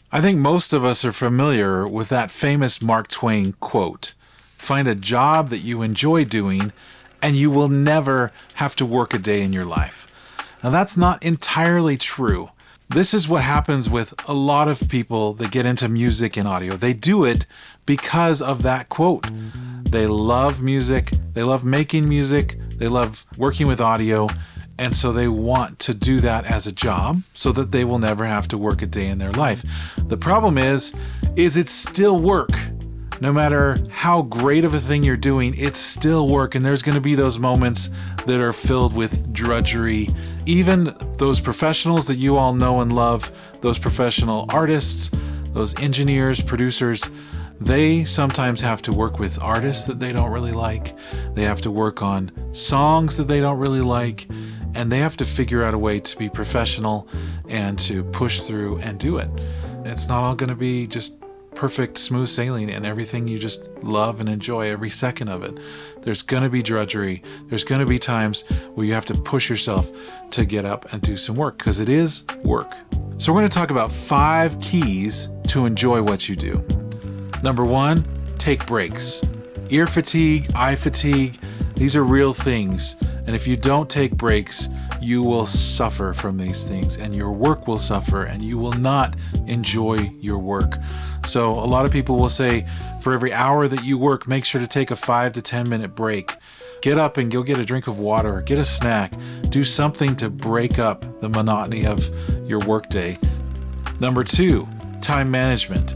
I think most of us are familiar with that famous Mark Twain quote: find a job that you enjoy doing and you will never have to work a day in your life. Now, that's not entirely true. This is what happens with a lot of people that get into music and audio. They do it because of that quote. They love music, they love making music, they love working with audio, and so they want to do that as a job so that they will never have to work a day in their life. The problem is it's still work. No matter how great of a thing you're doing, it's still work, and there's going to be those moments that are filled with drudgery. Even those professionals that you all know and love, those professional artists, those engineers, producers, they sometimes have to work with artists that they don't really like. They have to work on songs that they don't really like, and they have to figure out a way to be professional and to push through and do it. It's not all going to be just perfect, smooth sailing and everything you just love and enjoy every second of it. There's going to be drudgery. There's going to be times where you have to push yourself to get up and do some work, because it is work. So we're going to talk about 5 keys to enjoy what you do. Number 1, take breaks. Ear fatigue, eye fatigue, these are real things. And if you don't take breaks, you will suffer from these things, and your work will suffer, and you will not enjoy your work. So a lot of people will say, for every hour that you work, make sure to take a 5 to 10 minute break. Get up and go get a drink of water, get a snack, do something to break up the monotony of your workday. Number 2, time management.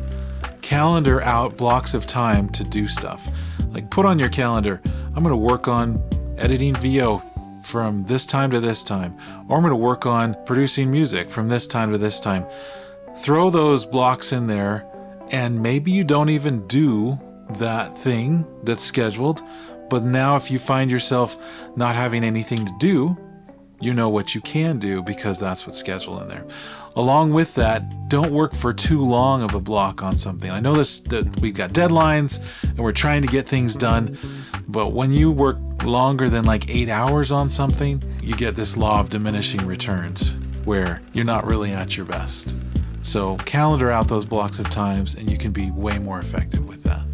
Calendar out blocks of time to do stuff. Like, put on your calendar, I'm going to work on editing VO from this time to this time, or I'm going to work on producing music from this time to this time. Throw those blocks in there, and maybe you don't even do that thing that's scheduled, but now if you find yourself not having anything to do, you know what you can do because that's what's scheduled in there. Along with that, don't work for too long of a block on something. I know that we've got deadlines and we're trying to get things done, but when you work longer than like 8 hours on something, you get this law of diminishing returns where you're not really at your best. So calendar out those blocks of times and you can be way more effective with that.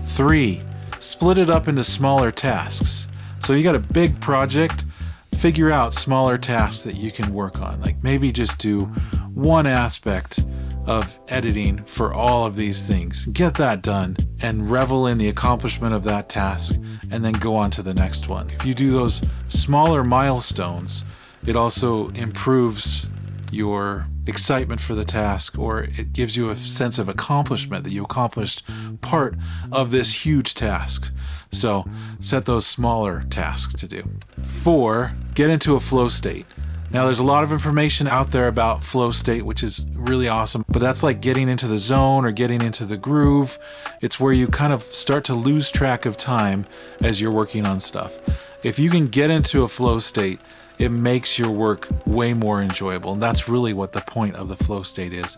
3, split it up into smaller tasks. So you got a big project, figure out smaller tasks that you can work on. Like maybe just do one aspect of editing for all of these things. Get that done and revel in the accomplishment of that task, and then go on to the next one. If you do those smaller milestones, it also improves your excitement for the task, or it gives you a sense of accomplishment that you accomplished part of this huge task. So set those smaller tasks to do. 4, get into a flow state. Now there's a lot of information out there about flow state, which is really awesome, but that's like getting into the zone or getting into the groove. It's where you kind of start to lose track of time as you're working on stuff. If you can get into a flow state, it makes your work way more enjoyable. And that's really what the point of the flow state is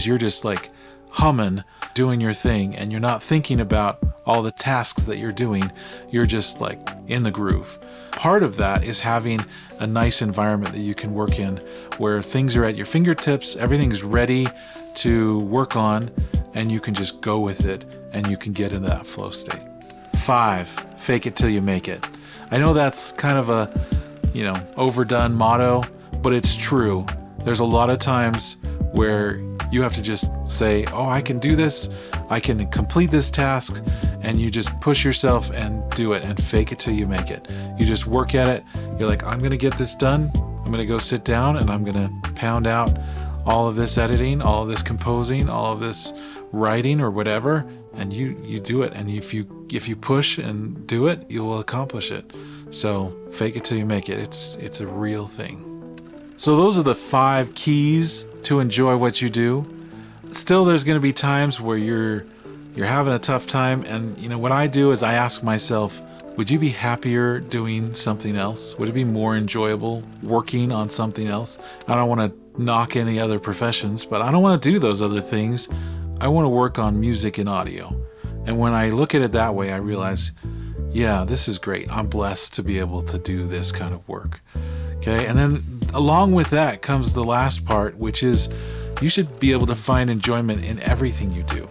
you're just like humming, doing your thing, and you're not thinking about all the tasks that you're doing. You're just like in the groove. Part of that is having a nice environment that you can work in where things are at your fingertips, everything's ready to work on, and you can just go with it and you can get into that flow state. 5, fake it till you make it. I know that's kind of a, overdone motto, but it's true. There's a lot of times where you have to just say, oh, I can do this, I can complete this task, and you just push yourself and do it and fake it till you make it. You just work at it. You're like, I'm going to get this done. I'm going to go sit down and I'm going to pound out all of this editing, all of this composing, all of this writing or whatever, and you do it. And if you push and do it, you will accomplish it. So fake it till you make it. It's a real thing. So those are the 5 keys to enjoy what you do. Still, there's going to be times where you're having a tough time, and what I do is I ask myself, would you be happier doing something else? Would it be more enjoyable working on something else? I don't want to knock any other professions, but I don't want to do those other things. I want to work on music and audio. And when I look at it that way, I realize, yeah, this is great. I'm blessed to be able to do this kind of work. Okay, and then along with that comes the last part, which is you should be able to find enjoyment in everything you do.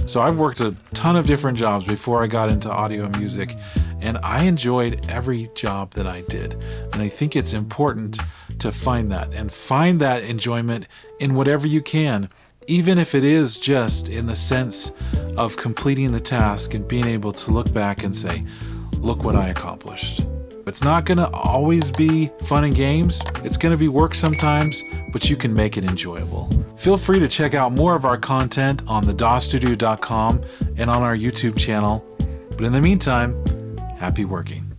So I've worked a ton of different jobs before I got into audio and music, and I enjoyed every job that I did. And I think it's important to find that enjoyment in whatever you can, even if it is just in the sense of completing the task and being able to look back and say, look what I accomplished. It's not going to always be fun and games. It's going to be work sometimes, but you can make it enjoyable. Feel free to check out more of our content on thedawstudio.com and on our YouTube channel. But in the meantime, happy working.